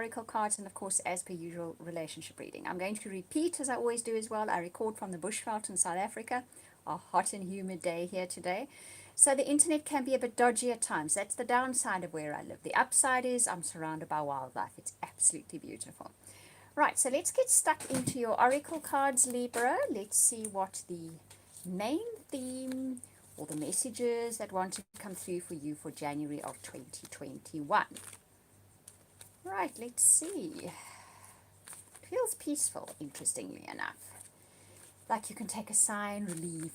oracle cards, and of course, as per usual, relationship reading. I'm going to repeat, as I always do as well. I record from the bushveld in South Africa, a hot and humid day here today. So the internet can be a bit dodgy at times. That's the downside of where I live. The upside is I'm surrounded by wildlife. It's absolutely beautiful. Right, so let's get stuck into your oracle cards, Libra. Let's see what the main theme or the messages that want to come through for you for January of 2021. Right, let's see. Feels peaceful, interestingly enough. Like you can take a sigh and relief.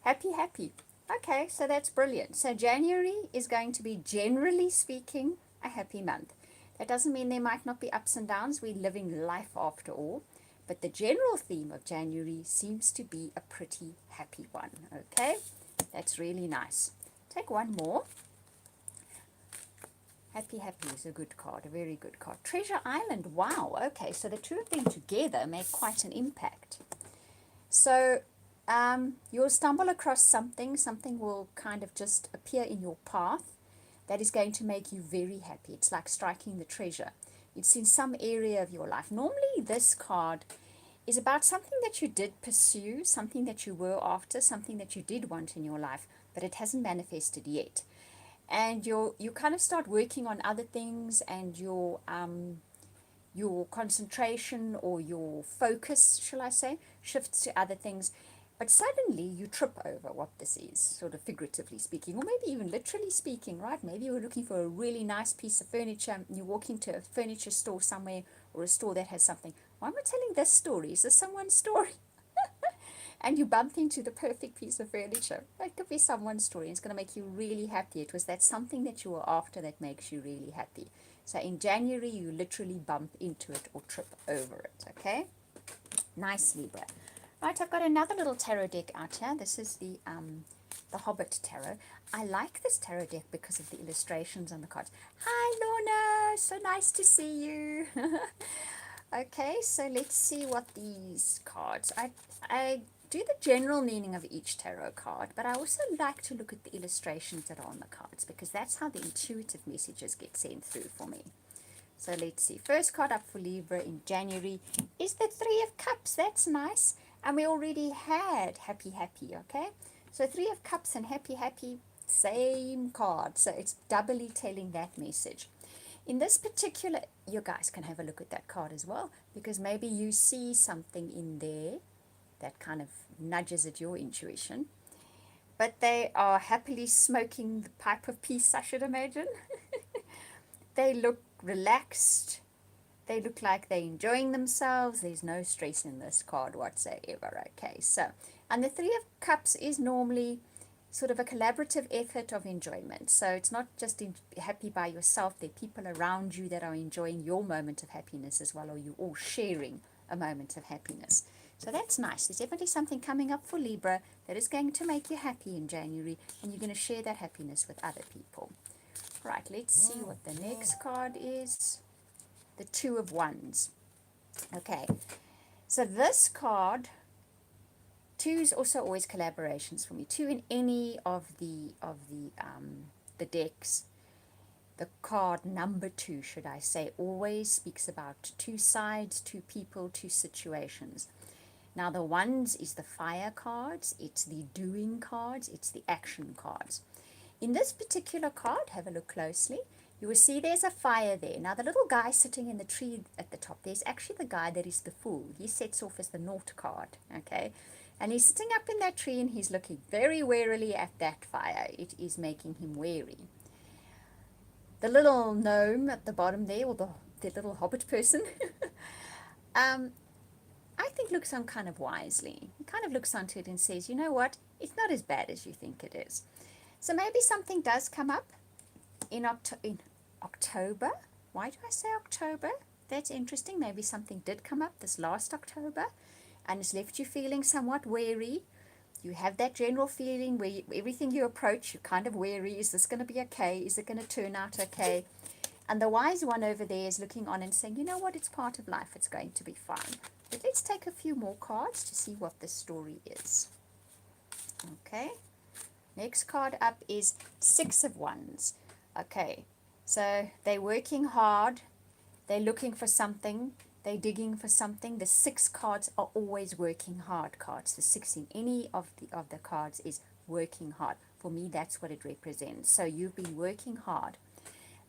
Happy, happy. Okay, so that's brilliant. So January is going to be, generally speaking, a happy month. That doesn't mean there might not be ups and downs. We're living life after all. But the general theme of January seems to be a pretty happy one. Okay, that's really nice. Take one more. Happy, happy is a good card, a very good card. Treasure Island, wow. Okay, so the two of them together make quite an impact. So you'll stumble across something. Something will kind of just appear in your path that is going to make you very happy. It's like striking the treasure. It's in some area of your life. Normally this card is about something that you did pursue, something that you were after, something that you did want in your life, but it hasn't manifested yet. And you kind of start working on other things, and your concentration or your focus, shall I say, shifts to other things. But suddenly you trip over what this is, sort of figuratively speaking, or maybe even literally speaking, right? Maybe you were looking for a really nice piece of furniture, and you walk into a furniture store somewhere, or a store that has something. Why am I telling this story? Is this someone's story? And you bump into the perfect piece of furniture. That could be someone's story. It's going to make you really happy. It was that something that you were after that makes you really happy. So in January, you literally bump into it or trip over it, okay? Nice, Libra. Right, I've got another little tarot deck out here. This is the Hobbit Tarot. I like this tarot deck because of the illustrations on the cards. Hi, Lorna. So nice to see you. Okay, so let's see what these cards... I do the general meaning of each tarot card, but I also like to look at the illustrations that are on the cards, because that's how the intuitive messages get sent through for me. So let's see. First card up for Libra in January is the Three of Cups. That's nice. And we already had Happy, Happy, okay? So Three of Cups and Happy, Happy, same card. So it's doubly telling that message. In this particular, you guys can have a look at that card as well, because maybe you see something in there that kind of nudges at your intuition. But they are happily smoking the pipe of peace, I should imagine. They look relaxed. They look like they're enjoying themselves. There's no stress in this card whatsoever. Okay, so, and the Three of Cups is normally sort of a collaborative effort of enjoyment. So it's not just happy by yourself. There are people around you that are enjoying your moment of happiness as well, or you all sharing a moment of happiness. So that's nice. There's definitely something coming up for Libra that is going to make you happy in January, and you're going to share that happiness with other people. Right, let's see what the next card is. The Two of Wands. Okay, so this card, two is also always collaborations for me. Two in any of the decks. The card number two, should I say, always speaks about two sides, two people, two situations. Now the Wands is the fire cards, it's the doing cards, it's the action cards. In this particular card, have a look closely, you will see there's a fire there. Now the little guy sitting in the tree at the top, there's actually the guy that is the Fool. He sets off as the Naught card, okay? And he's sitting up in that tree and he's looking very warily at that fire. It is making him wary. The little gnome at the bottom there, or the little hobbit person, I think looks on kind of wisely. He kind of looks onto it and says, you know what, it's not as bad as you think it is. So maybe something does come up in October. Why do I say October? That's interesting. Maybe something did come up this last October and it's left you feeling somewhat wary. You have that general feeling where everything you approach, you're kind of wary. Is this going to be okay? Is it going to turn out okay? And the wise one over there is looking on and saying, you know what, it's part of life. It's going to be fine. But let's take a few more cards to see what this story is. Okay. Next card up is Six of Wands. Okay. So they're working hard, they're looking for something, they're digging for something. The 6 cards are always working hard cards. The 6 in any of the cards is working hard. For me, that's what it represents. So you've been working hard.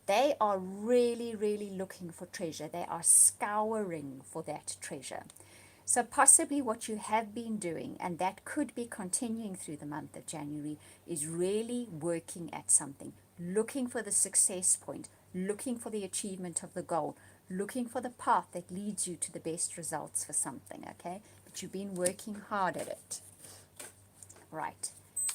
They are really, really looking for treasure. They are scouring for that treasure. So possibly what you have been doing, and that could be continuing through the month of January, is really working at something, looking for the success point, looking for the achievement of the goal, looking for the path that leads you to the best results for something, okay? But you've been working hard at it. Right.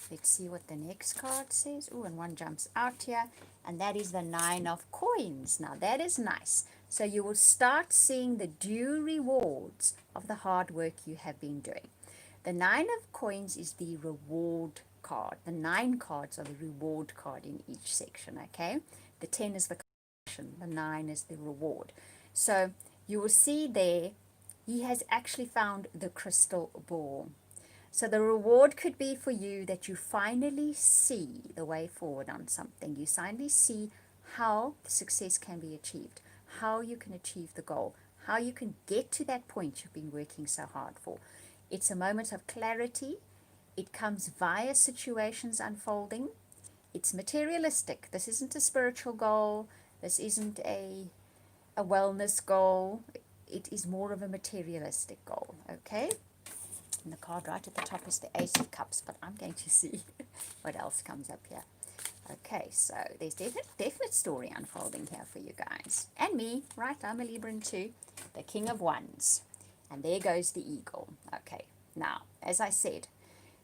Let's see what the next card says. Oh, and one jumps out here, and that is the 9 of coins. Now, that is nice. So you will start seeing the due rewards of the hard work you have been doing. The 9 of coins is the reward card. The 9 cards are the reward card in each section, okay? The 10 is the collection. The 9 is the reward. So you will see there, he has actually found the crystal ball. So the reward could be for you that you finally see the way forward on something. You finally see how success can be achieved, how you can achieve the goal, how you can get to that point you've been working so hard for. It's a moment of clarity. It comes via situations unfolding. It's materialistic. This isn't a spiritual goal. This isn't a wellness goal. It is more of a materialistic goal, okay? And the card right at the top is the Ace of Cups, but I'm going to see what else comes up here. Okay, so there's definite story unfolding here for you guys. And me, right? I'm a Libran too. The King of Wands. And there goes the eagle. Okay, now, as I said,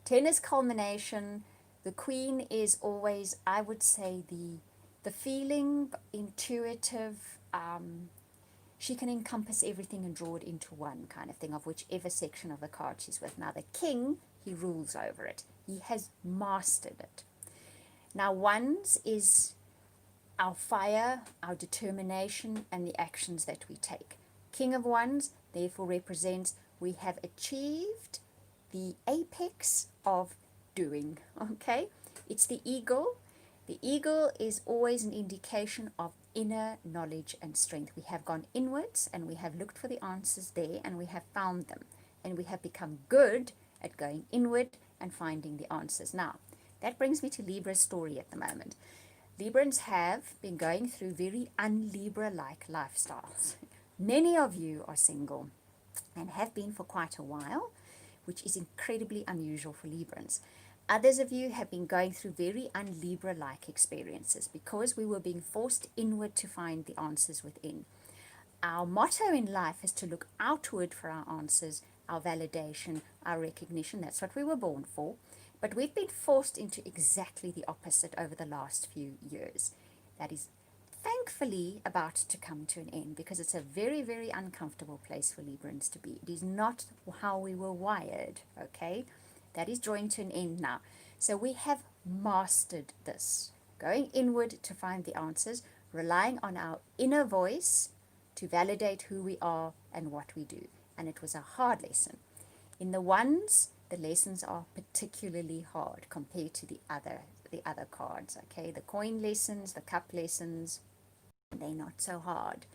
10 is culmination. The Queen is always, I would say, the feeling, intuitive, she can encompass everything and draw it into one kind of thing of whichever section of the card she's with. Now the king, he rules over it. He has mastered it. Now wands is our fire, our determination, and the actions that we take. King of Wands therefore represents we have achieved the apex of doing, okay? It's the eagle. The eagle is always an indication of inner knowledge and strength. We have gone inwards and we have looked for the answers there and we have found them. And we have become good at going inward and finding the answers. Now, that brings me to Libra's story at the moment. Librans have been going through very un-Libra-like lifestyles. Many of you are single and have been for quite a while, which is incredibly unusual for Librans. Others of you have been going through very un-Libra-like experiences because we were being forced inward to find the answers within. Our motto in life is to look outward for our answers, our validation, our recognition. That's what we were born for. But we've been forced into exactly the opposite over the last few years. That is thankfully about to come to an end because it's a very, very uncomfortable place for Librans to be. It is not how we were wired, okay? That is drawing to an end now. So we have mastered this, going inward to find the answers, relying on our inner voice to validate who we are and what we do. And it was a hard lesson. In the ones, the lessons are particularly hard compared to the other cards, okay? The coin lessons, the cup lessons, they're not so hard.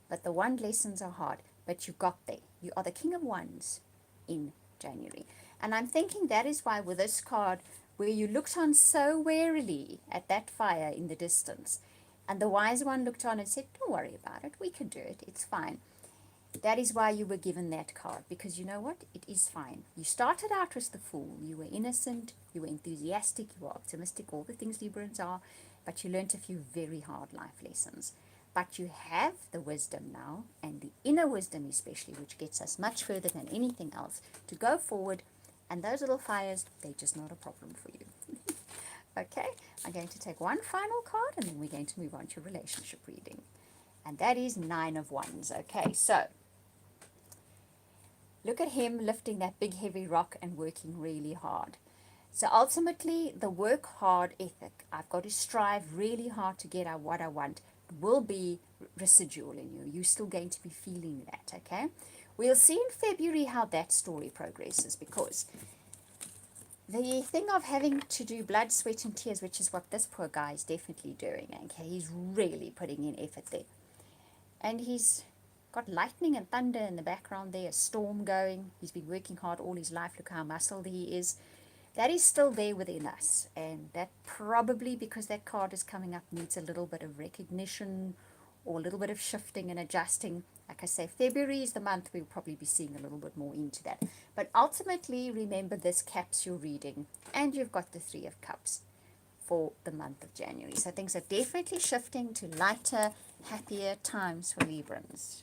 But the wand lessons are hard, but you got there. You are the King of Wands in January. And I'm thinking that is why with this card, where you looked on so warily at that fire in the distance, and the wise one looked on and said, don't worry about it, we can do it, it's fine. That is why you were given that card, because you know what? It is fine. You started out as the fool. You were innocent, you were enthusiastic, you were optimistic, all the things Librans are, but you learnt a few very hard life lessons. But you have the wisdom now, and the inner wisdom especially, which gets us much further than anything else, to go forward, and those little fires, they're just not a problem for you. Okay, I'm going to take one final card, and then we're going to move on to relationship reading. And that is 9 of Wands. Okay, so look at him lifting that big heavy rock and working really hard. So ultimately, the work hard ethic, I've got to strive really hard to get what I want, will be residual in you. You're still going to be feeling that, okay? We'll see in February how that story progresses, because the thing of having to do blood, sweat and tears, which is what this poor guy is definitely doing, okay, he's really putting in effort there. And he's got lightning and thunder in the background there, a storm going. He's been working hard all his life. Look how muscled he is. That is still there within us. And that probably, because that card is coming up, needs a little bit of recognition or a little bit of shifting and adjusting. Like I say, February is the month we'll probably be seeing a little bit more into that. But ultimately, remember, this caps your reading. And you've got the Three of Cups for the month of January. So things are definitely shifting to lighter, happier times for Librans.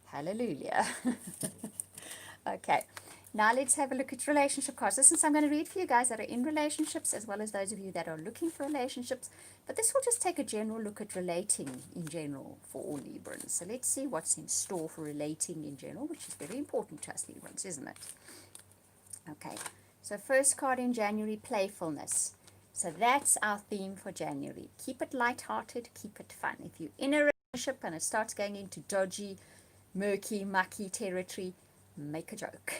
Hallelujah. Okay, now let's have a look at relationship cards. Listen, so I'm going to read for you guys that are in relationships as well as those of you that are looking for relationships. But this will just take a general look at relating in general for all Librans. So let's see what's in store for relating in general, which is very important to us Librans, isn't it? Okay, so first card in January, playfulness. So that's our theme for January. Keep it light-hearted, keep it fun. If you're in a relationship and it starts going into dodgy, murky, mucky territory, make a joke.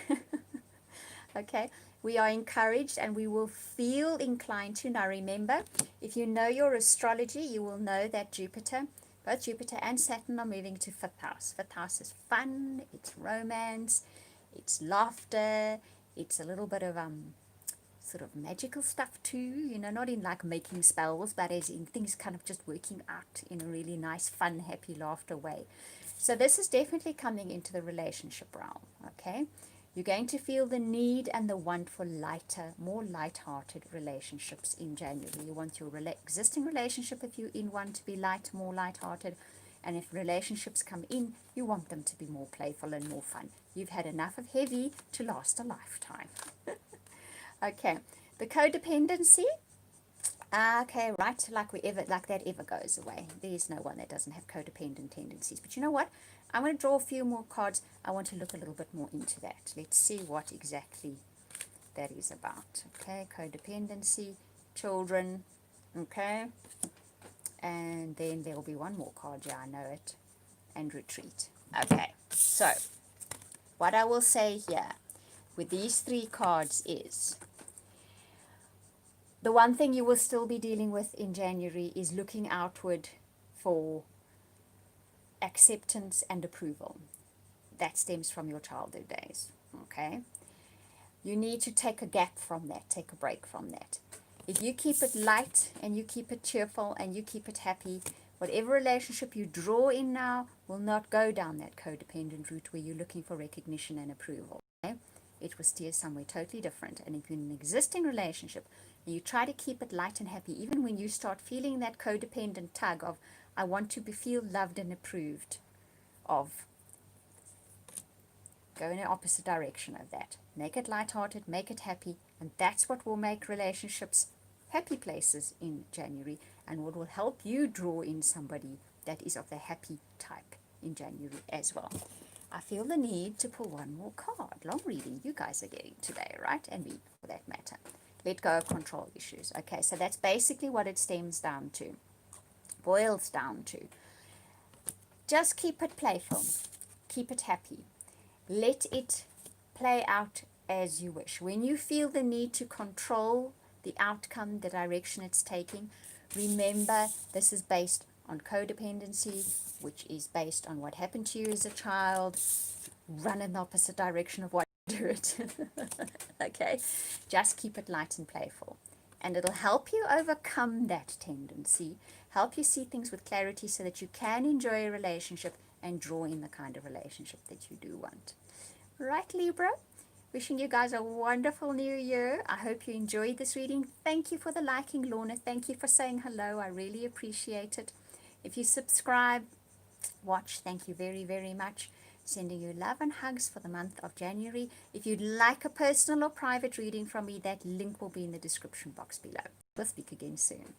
Okay, we are encouraged and we will feel inclined to. Now remember, if you know your astrology, you will know that both Jupiter and Saturn are moving to 5th house. 5th house is fun, it's romance, it's laughter, it's a little bit of sort of magical stuff too, you know, not in like making spells, but as in things kind of just working out in a really nice, fun, happy, laughter way. So this is definitely coming into the relationship realm, okay? You're going to feel the need and the want for lighter, more light-hearted relationships in January. You want your existing relationship, if you're in one, to be light, more light-hearted. And if relationships come in, you want them to be more playful and more fun. You've had enough of heavy to last a lifetime. Okay, the codependency. Okay, right, like that ever goes away. There's no one that doesn't have codependent tendencies. But you know what? I'm going to draw a few more cards. I want to look a little bit more into that. Let's see what exactly that is about. Okay, codependency, children, okay. And then there will be one more card, yeah, I know it, and retreat. Okay, so what I will say here with these three cards is, the one thing you will still be dealing with in January is looking outward for acceptance and approval. That stems from your childhood days, okay? You need to take a gap from that, take a break from that. If you keep it light and you keep it cheerful and you keep it happy, whatever relationship you draw in now will not go down that codependent route where you're looking for recognition and approval, okay? It will steer somewhere totally different. And if you're in an existing relationship, you try to keep it light and happy, even when you start feeling that codependent tug of, I want to feel loved and approved of. Go in the opposite direction of that. Make it lighthearted, make it happy, and that's what will make relationships happy places in January, and what will help you draw in somebody that is of the happy type in January as well. I feel the need to pull one more card. Long reading you guys are getting today, right? And me, for that matter. Let go of control issues. Okay, so that's basically what it stems down to, boils down to. Just keep it playful, keep it happy. Let it play out as you wish. When you feel the need to control the outcome, the direction it's taking, remember this is based on codependency, which is based on what happened to you as a child. Run in the opposite direction of what you do it. Okay, just keep it light and playful, and it'll help you overcome that tendency, help you see things with clarity so that you can enjoy a relationship and draw in the kind of relationship that you do want. Right, Libra? Wishing you guys a wonderful new year. I hope you enjoyed this reading. Thank you for the liking, Lorna. Thank you for saying hello. I really appreciate it. If you subscribe, watch, thank you very, very much. Sending you love and hugs for the month of January. If you'd like a personal or private reading from me, that link will be in the description box below. We'll speak again soon.